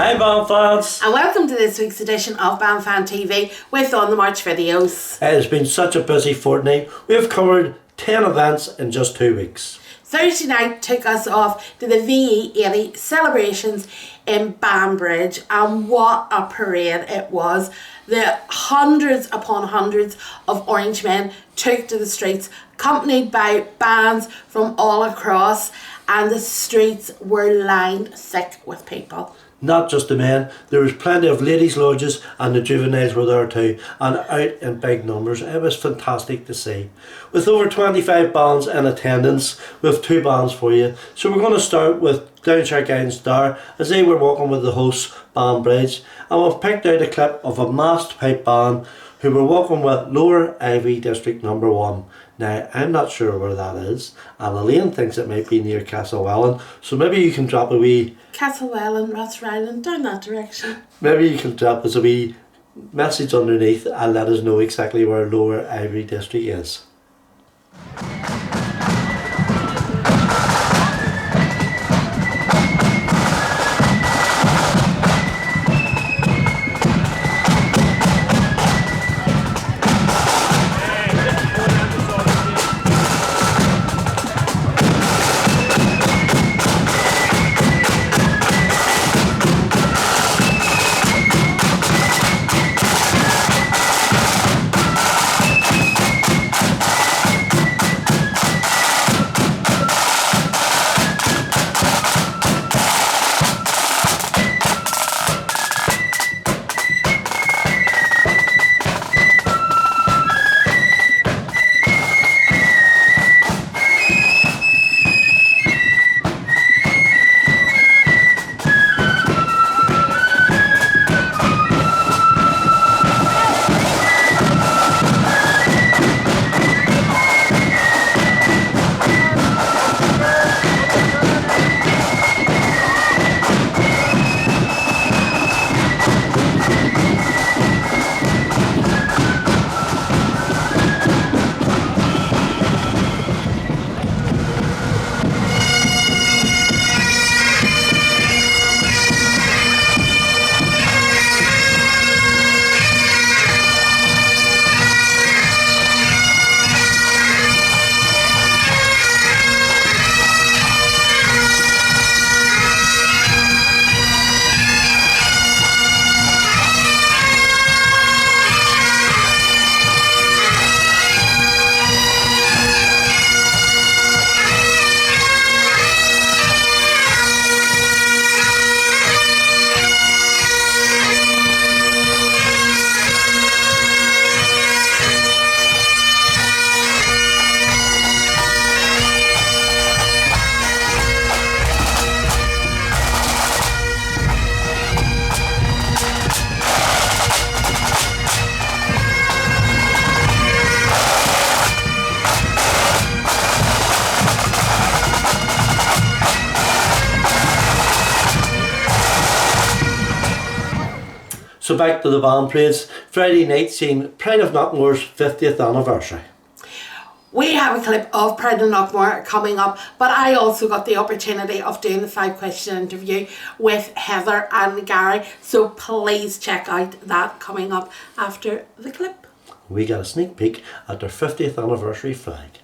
Hi Band fans! And welcome to this week's edition of Fan TV with On The March videos. It has been such a busy fortnight. We have covered 10 events in just 2 weeks. Thursday night took us off to the VE80 celebrations in Banbridge, and what a parade it was. The hundreds upon hundreds of orange men took to the streets, accompanied by bands from all across, and the streets were lined thick with people. Not just the men, there was plenty of ladies' lodges, and the juveniles were there too, and out in big numbers. It was fantastic to see. With over 25 bands in attendance, we have 2 bands for you. So we're going to start with Downshire Guiding Star, as they were walking with the host Banbridge, and we've picked out a clip of a masked pipe band who were walking with Lower Ivy District Number 1. Now, I'm not sure where that is, and Elaine thinks it might be near Castlewellan, so maybe you can drop a wee... Castlewellan, Rathryland, down that direction. Maybe you can drop us a wee message underneath and let us know exactly where Lower Ivy District is. So back to the band parades. Friday night seeing Pride of Knockmore's 50th anniversary. We have a clip of Pride of Knockmore coming up, but I also got the opportunity of doing the 5-question interview with Heather and Gary, so please check out that coming up after the clip. We got a sneak peek at their 50th anniversary flag.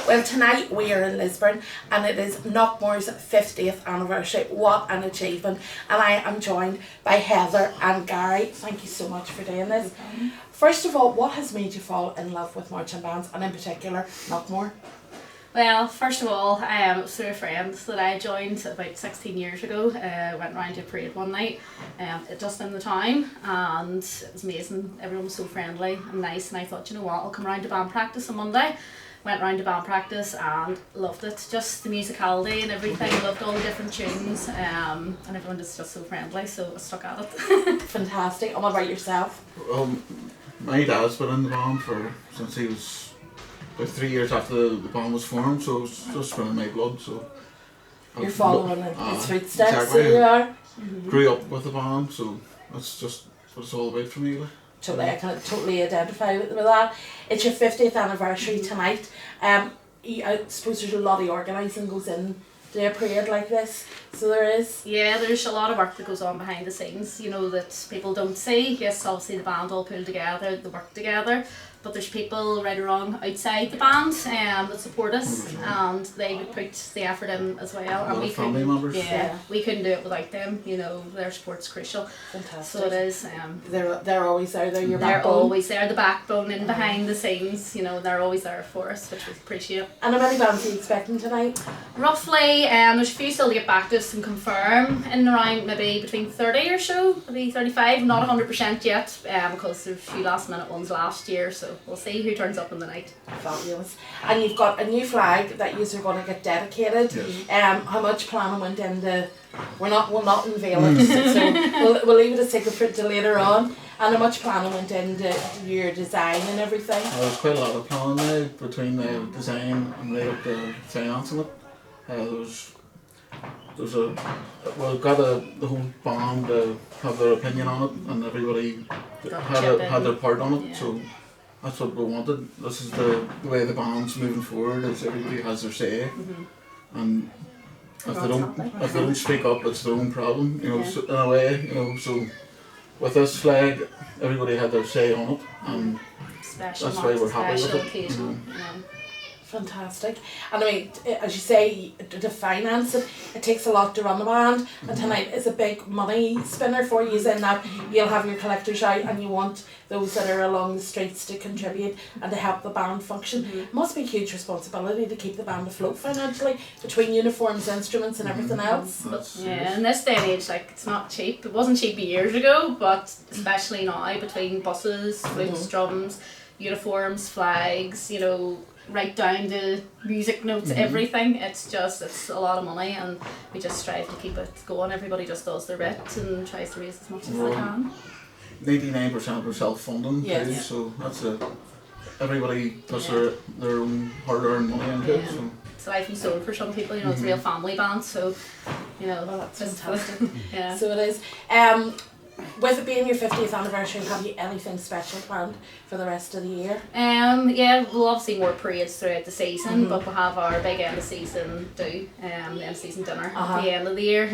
Well, tonight we are in Lisburn and it is Knockmore's 50th anniversary. What an achievement. And I am joined by Heather and Gary. Thank you so much for doing this. First of all, what has made you fall in love with marching bands, and in particular Knockmore? Well, first of all, through a friend that I joined about 16 years ago. Went round to a parade one night, just in the town, and it was amazing. Everyone was so friendly and nice, and I thought, you know what, I'll come round to band practice on Monday. Went round to band practice and loved it. Just the musicality and everything. Loved all the different tunes, and everyone is just so friendly, so I stuck at it. Fantastic. And what about yourself? My dad's been in the band since he was about 3 years after the band was formed, so it's just been in my blood. So You're following his footsteps, exactly. so you are. Grew up with the band, so that's just what it's all about for me. Totally, I can totally identify with that. It's your 50th anniversary tonight. I suppose there's a lot of organising goes in to a parade like this, so there is. Yeah, there's a lot of work that goes on behind the scenes, you know, that people don't see. Yes, obviously the band all pull together, they work together, but there's people right or wrong outside the band that support us, and they would put the effort in as well. And we family members. Yeah, we couldn't do it without them. You know, their support's crucial. Fantastic. So it is. They're always there. They're your They're backbone. always there, the backbone in behind the scenes. You know, they're always there for us, which we appreciate. And how many bands are you expecting tonight? Roughly, there's a few still to get back to us and confirm, in around maybe between 30 or so, maybe 35, not 100% yet, because there's a few last minute ones last year, so we'll see who turns up in the night. Fabulous. And you've got a new flag that you're going to get dedicated. Yes. How much planning went into, we'll not unveil it, so we'll leave it a secret till later on. And how much planning went into your design and everything? There's quite a lot of planning now between the design and the financing it. We've got the whole band to have their opinion on it, and everybody had their part on it. Yeah. So that's what we wanted. This is the way the band's moving forward. Is everybody has their say, and if they don't speak up, it's their own problem. You know, so, in a way. You know, so with this flag, everybody had their say on it, and Special that's why we're happy with special it. occasion, you know. Fantastic. And I mean, as you say, to finance it, it takes a lot to run the band, and tonight is a big money spinner for you, in that you'll have your collectors out and you want those that are along the streets to contribute and to help the band function. It must be a huge responsibility to keep the band afloat financially, between uniforms, instruments and everything else. Yeah, in this day and age, like, it's not cheap. It wasn't cheap years ago, but especially now, between buses, flutes, drums, uniforms, flags, you know, right down to music notes, everything. It's a lot of money, and we just strive to keep it going. Everybody just does their bit and tries to raise as much as they can. 99% are self-funding too, Yes. so that's everybody puts their own hard-earned money into it. So. It's life and soul for some people, you know, it's a real family band, so, you know, That's it's fantastic. yeah. So it is. With it being your 50th anniversary, have you anything special planned for the rest of the year? Yeah, we'll obviously more parades throughout the season, but we'll have our big end of season the end of season dinner at the end of the year,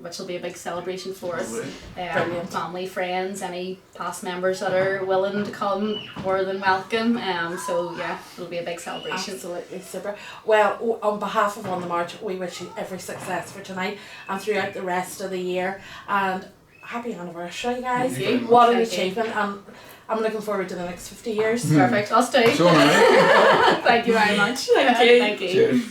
which will be a big celebration for us. Brilliant. Family, friends, any past members that are willing to come, more than welcome. So yeah, it'll be a big celebration. Absolutely super. Well, on behalf of On The March, we wish you every success for tonight and throughout the rest of the year. And happy anniversary, guys. Thank you. What an Thank you. achievement. And I'm looking forward to the next 50 years. Perfect, us too. So alright. Thank you very much. Thank you. Thank you. Cheers.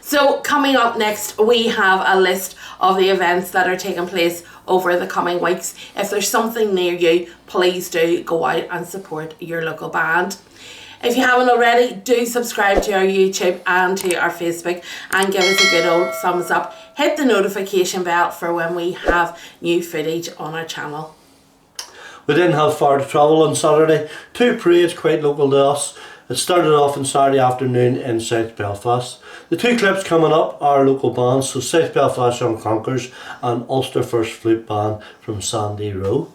So coming up next, we have a list of the events that are taking place over the coming weeks. If there's something near you, please do go out and support your local band. If you haven't already, do subscribe to our YouTube and to our Facebook and give us a good old thumbs up. Hit the notification bell for when we have new footage on our channel. We didn't have far to travel on Saturday. 2 parades quite local to us. It started off on Saturday afternoon in South Belfast. The 2 clips coming up are local bands, so South Belfast Young Conquerors and Ulster First Flute Band from Sandy Row.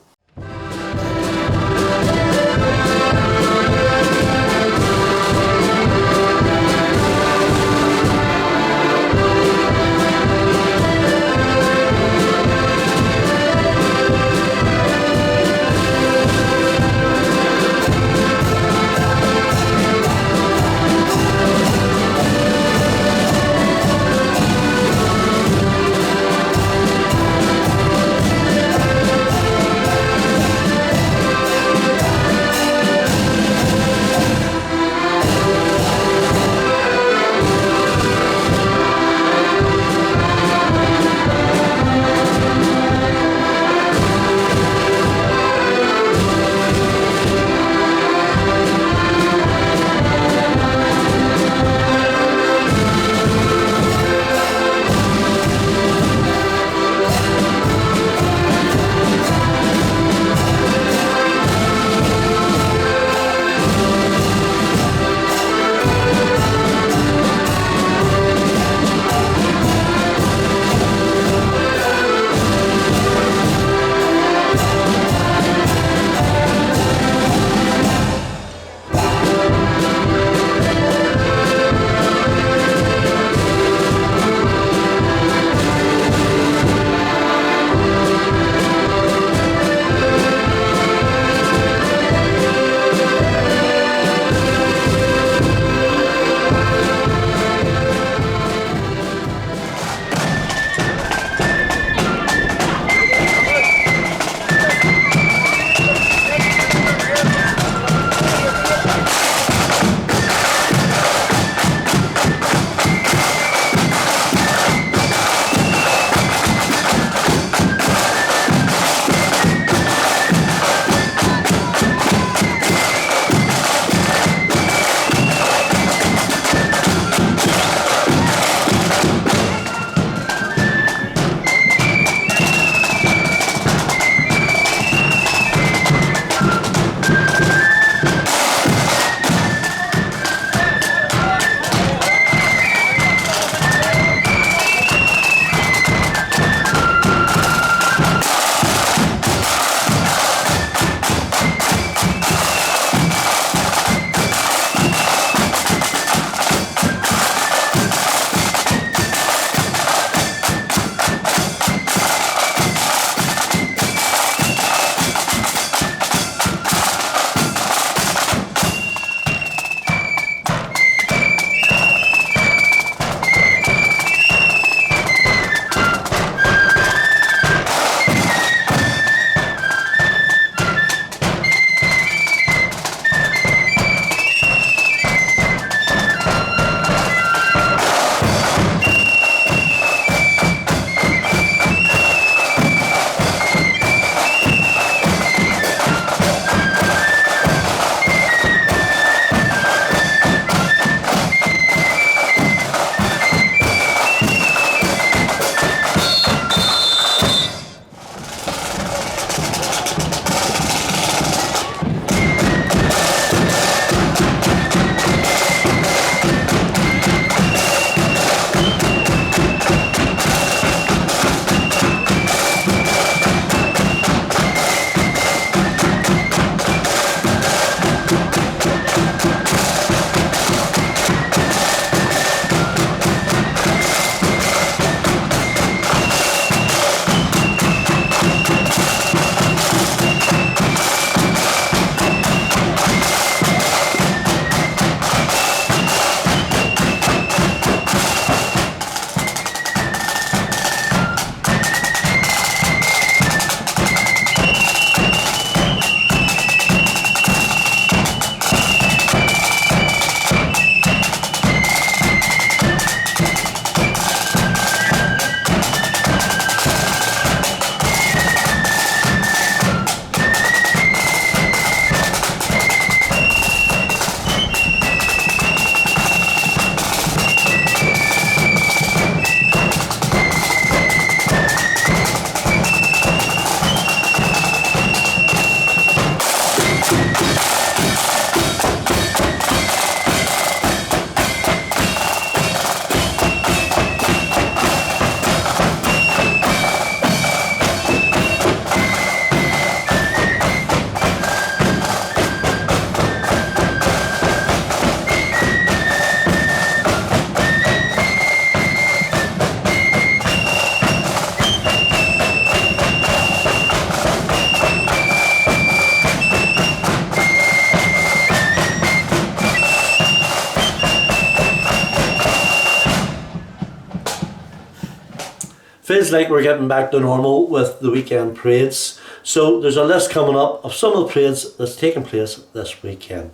feels like we're getting back to normal with the weekend parades. So there's a list coming up of some of the parades that's taking place this weekend.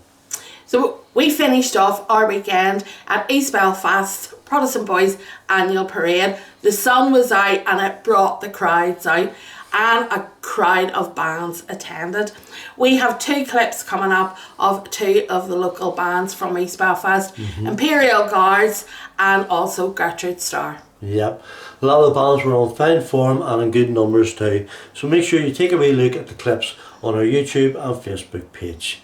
So we finished off our weekend at East Belfast Protestant Boys Annual Parade. The sun was out and it brought the crowds out, and a crowd of bands attended. We have 2 clips coming up of 2 of the local bands from East Belfast, Imperial Guards and also Gertrude Star. Yep, a lot of the bands were on fine form and in good numbers too. So make sure you take a wee look at the clips on our YouTube and Facebook page.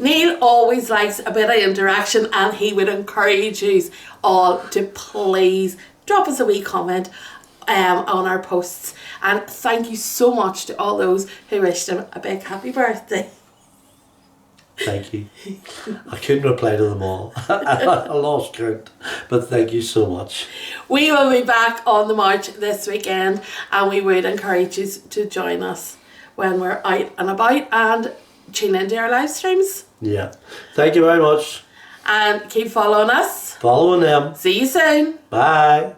Neil always likes a bit of interaction, and he would encourage you all to please drop us a wee comment on our posts. And thank you so much to all those who wished him a big happy birthday. Thank you. I couldn't reply to them all. I lost count, but thank you so much. We will be back on the march this weekend, and we would encourage you to join us when we're out and about, and tune into our live streams. Yeah. Thank you very much. And keep following us. Following them. See you soon. Bye.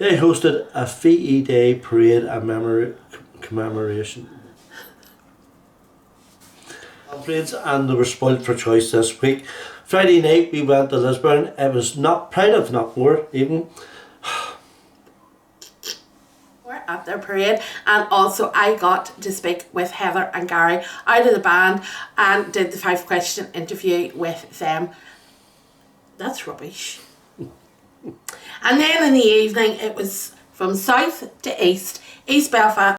They hosted a VE Day parade and commemoration. And they were spoilt for choice this week. Friday night we went to Lisburn. It was not Pride of Knockmore even. We're at their parade, and also I got to speak with Heather and Gary out of the band and did the 5-question interview with them. That's rubbish. And then in the evening it was from south to east, East Belfast.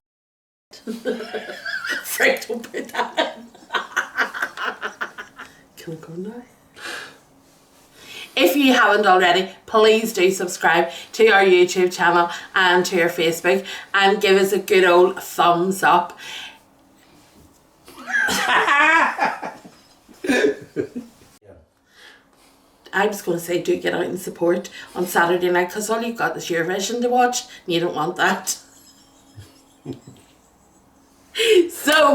Frank, don't put that in. Can I go now? If you haven't already, please do subscribe to our YouTube channel and to our Facebook and give us a good old thumbs up. I was going to say do get out and support on Saturday night, because all you've got is Eurovision to watch and you don't want that. So